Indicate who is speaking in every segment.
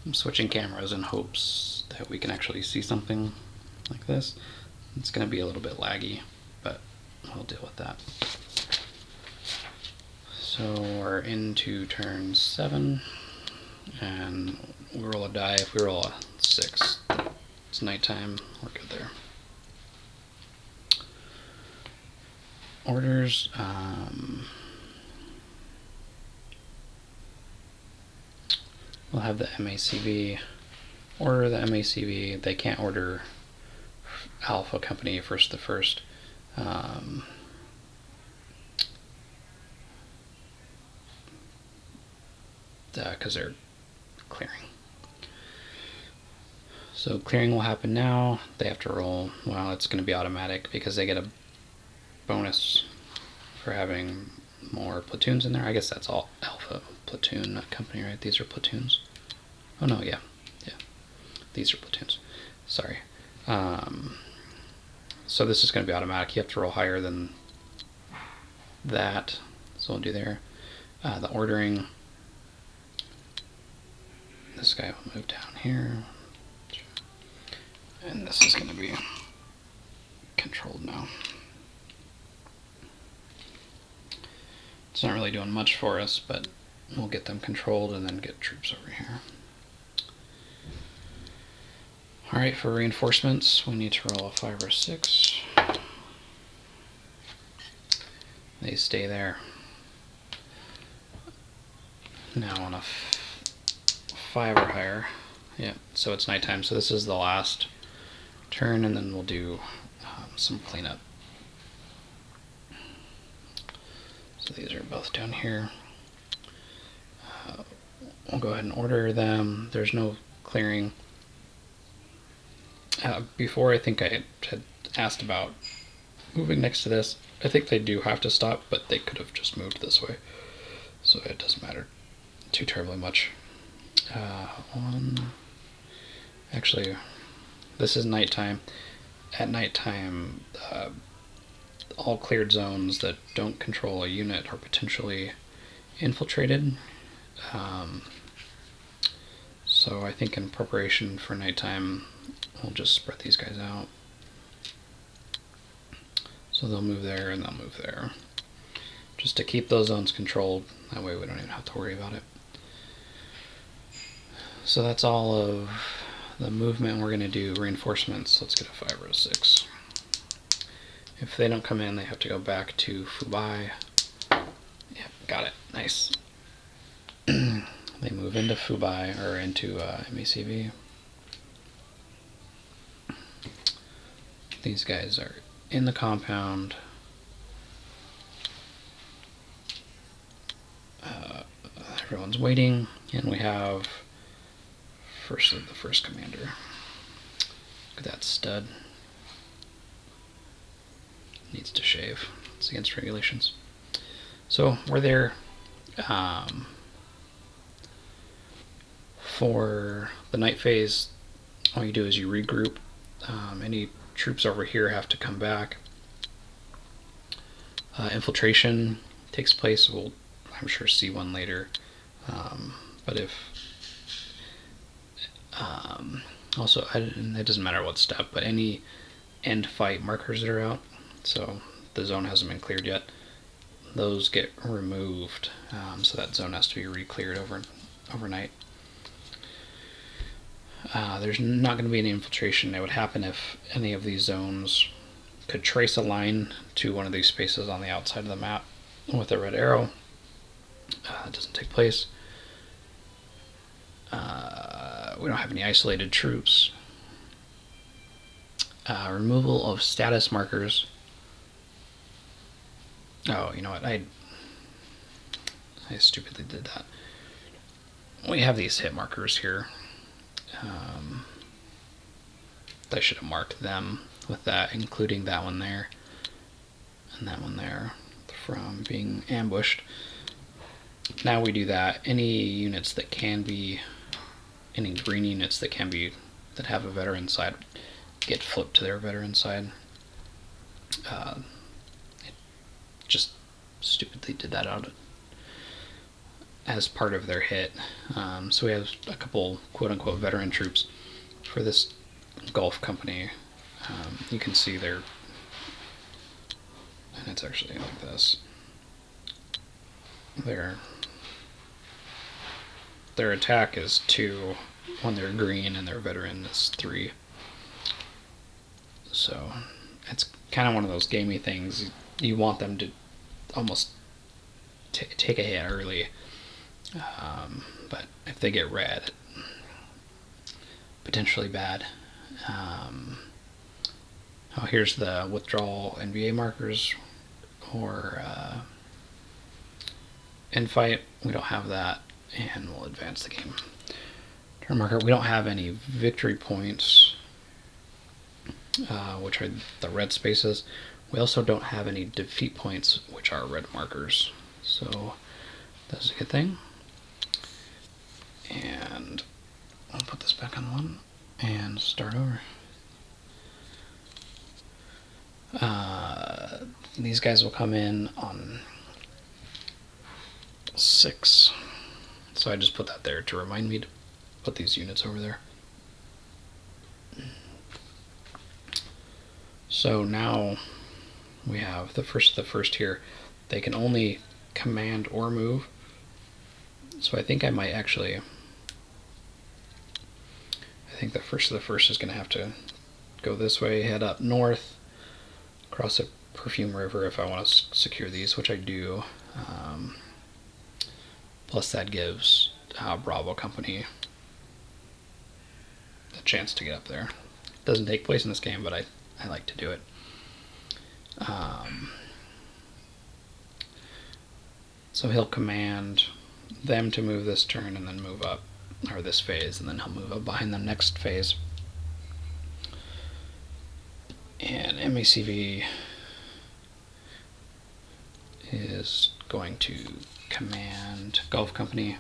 Speaker 1: I'm switching cameras in hopes that we can actually see something like this. It's going to be a little bit laggy, but we'll deal with that. So we're into turn 7, and we roll a die. If we roll a 6, it's nighttime. We're good there. Orders. We'll have the MACV order the MACV. They can't order Alpha Company first to first. Because they're clearing. So clearing will happen now. They have to roll. Well, it's going to be automatic because they get a bonus for having more platoons in there. I guess that's all Alpha Platoon, not Company, right? These are platoons. Oh no, yeah. These are platoons. Sorry. So this is going to be automatic. You have to roll higher than that. So we'll do there. The ordering. This guy will move down here. And this is going to be controlled now. It's not really doing much for us, but we'll get them controlled and then get troops over here. Alright, for reinforcements, we need to roll a 5 or 6. They stay there. Now on a 5 or higher. Yeah, so it's nighttime, so this is the last turn, and then we'll do some cleanup. So these are both down here. We'll go ahead and order them. There's no clearing. Before, I think I had asked about moving next to this. I think they do have to stop, but they could have just moved this way. So it doesn't matter too terribly much. Actually, this is nighttime. At nighttime, all cleared zones that don't control a unit are potentially infiltrated. So I think in preparation for nighttime, we'll just spread these guys out. So they'll move there and they'll move there. Just to keep those zones controlled. That way we don't even have to worry about it. So that's all of the movement. We're going to do reinforcements. Let's get a 5 or a 6. If they don't come in, they have to go back to Fubai. Yep, got it. Nice. They move into Fubai, or into MACV. These guys are in the compound. Everyone's waiting, and we have the first commander. Look at that stud. Needs to shave. It's against regulations. So we're there. For the night phase, all you do is you regroup. Any troops over here have to come back. Infiltration takes place. We'll, I'm sure, see one later. But if also, it doesn't matter what step, but any end fight markers that are out, so the zone hasn't been cleared yet, those get removed. So that zone has to be re-cleared overnight. There's not going to be any infiltration. It would happen if any of these zones could trace a line to one of these spaces on the outside of the map with a red arrow. It doesn't take place. We don't have any isolated troops. Removal of status markers. Oh, you know what? I stupidly did that. We have these hit markers here. I should have marked them with that, including that one there and that one there from being ambushed. Now we do that. Any units that can be, any green units that can be, that have a veteran side, get flipped to their veteran side. It just stupidly did that out as part of their hit. So we have a couple quote-unquote veteran troops for this Gulf company. You can see and it's actually like this. Their attack is 2 when they're green, and their veteran is 3. So it's kind of one of those gamey things. You want them to almost take a hit early, but if they get red, potentially bad. Here's the withdrawal NVA markers, or infight. We don't have that, and we'll advance the game. Turn marker. We don't have any victory points, which are the red spaces. We also don't have any defeat points, which are red markers. So that's a good thing. And I'll put this back on 1 and start over. These guys will come in on 6. So I just put that there to remind me to put these units over there. So now we have the first here. They can only command or move. So I think I might actually, I think the first is going to have to go this way, head up north, across a Perfume River if I want to secure these, which I do. Plus that gives Bravo Company a chance to get up there. It doesn't take place in this game, but I like to do it. So he'll command them to move this turn and then move up, or this phase, and then he'll move up behind the next phase. And MACV is going to command Gulf Company,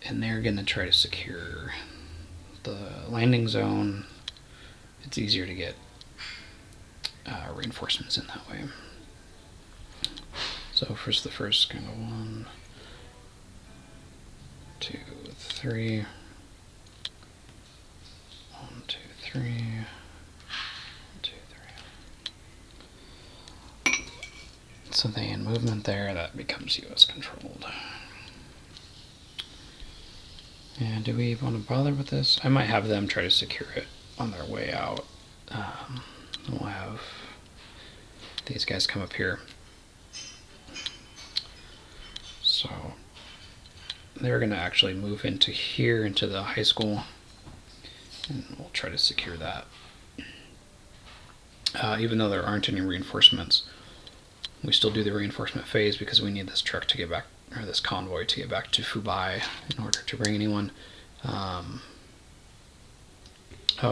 Speaker 1: and they're going to try to secure the landing zone. It's easier to get reinforcements in that way. So first, kind of 1, 2, 3, 1, 2, 3, 1, 2, 3. So they in movement there, that becomes US controlled. And do we want to bother with this? I might have them try to secure it on their way out. We'll have these guys come up here. So they're going to actually move into here, into the high school, and we'll try to secure that. Even though there aren't any reinforcements, we still do the reinforcement phase because we need this truck to get back, or this convoy to get back to Fubai in order to bring anyone. Oh,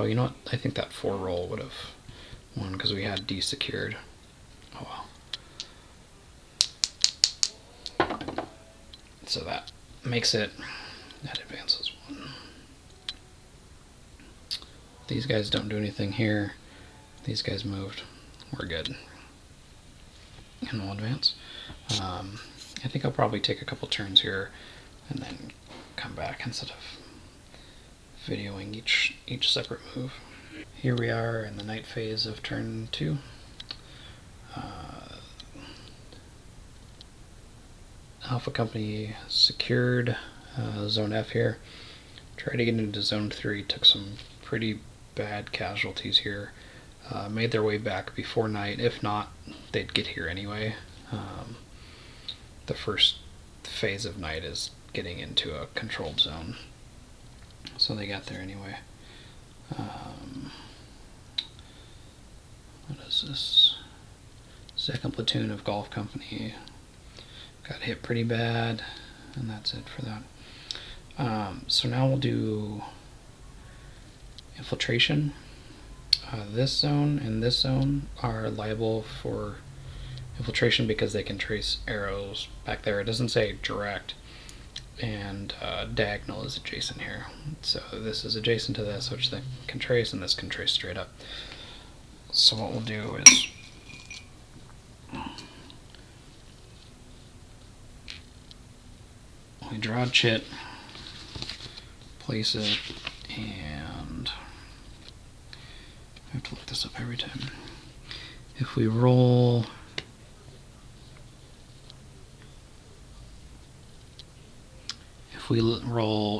Speaker 1: you know what? I think that 4 roll would have won because we had D secured. Oh well. So that makes it, that advances 1. These guys don't do anything here. These guys moved. We're good. And we'll advance. I think I'll probably take a couple turns here and then come back instead of videoing each separate move. Here we are in the night phase of turn 2. Alpha Company secured Zone F here. Tried to get into Zone 3, took some pretty bad casualties here. Made their way back before night. If not, they'd get here anyway. The first phase of night is getting into a controlled zone. So they got there anyway. What is this? Second platoon of Gulf Company got hit pretty bad, and that's it for that. So now we'll do infiltration. This zone and this zone are liable for infiltration because they can trace arrows back there. It doesn't say direct, and diagonal is adjacent here. So this is adjacent to this, which they can trace, and this can trace straight up. So what we'll do is draw a chit, place it, and I have to look this up every time. If we roll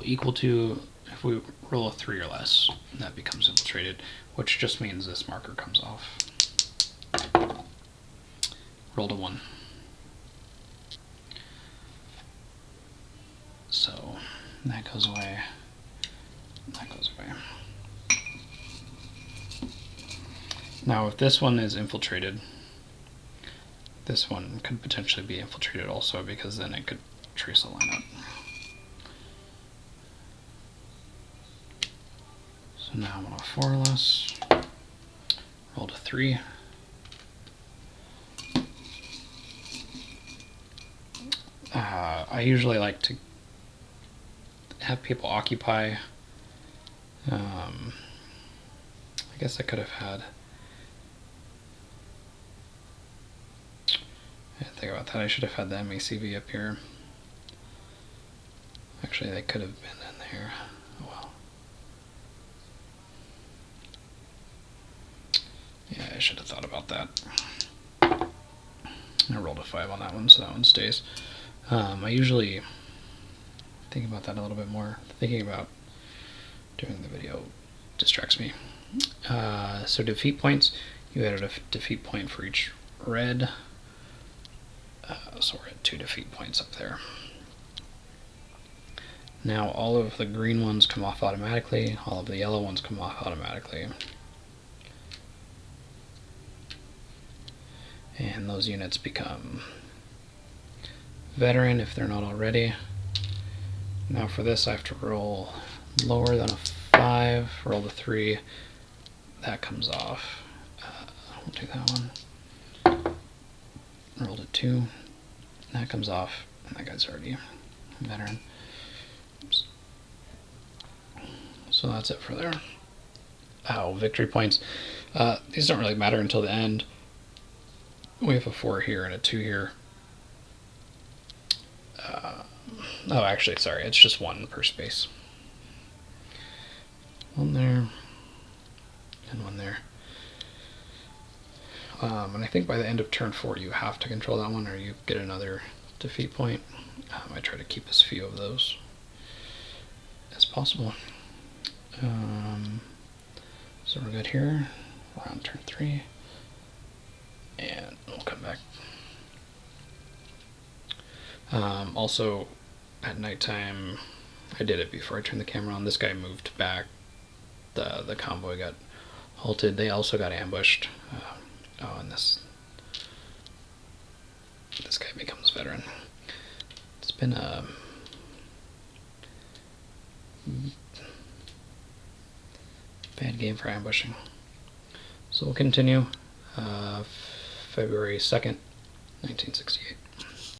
Speaker 1: equal to, if we roll a 3 or less, that becomes infiltrated, which just means this marker comes off. Rolled a 1. So that goes away. That goes away. Now, if this one is infiltrated, this one could potentially be infiltrated also, because then it could trace a line up. So now I'm on a 4 or less. Rolled a 3. I usually like to have people occupy. I guess I could have had. I didn't think about that. I should have had the MACV up here. Actually, they could have been in there. Oh well. Yeah, I should have thought about that. I rolled a 5 on that one, so that one stays. I usually think about that a little bit more. Thinking about doing the video distracts me. So defeat points, you added a defeat point for each red. So we're at 2 defeat points up there. Now all of the green ones come off automatically, all of the yellow ones come off automatically. And those units become veteran if they're not already. Now for this I have to roll lower than a 5, roll the 3, that comes off. I won't do that one. Rolled a 2, that comes off, and that guy's already a veteran. Oops. So that's it for there. Oh, victory points. These don't really matter until the end. We have a 4 here and a 2 here. Oh, actually, sorry, it's just 1 per space. 1 there, and 1 there. And I think by the end of turn 4 you have to control that one or you get another defeat point. I try to keep as few of those as possible. So we're good here, around turn 3, and we'll come back. Also, at nighttime, I did it before I turned the camera on. This guy moved back. The convoy got halted. They also got ambushed. And this guy becomes veteran. It's been a bad game for ambushing. So we'll continue. February 2nd, 1968.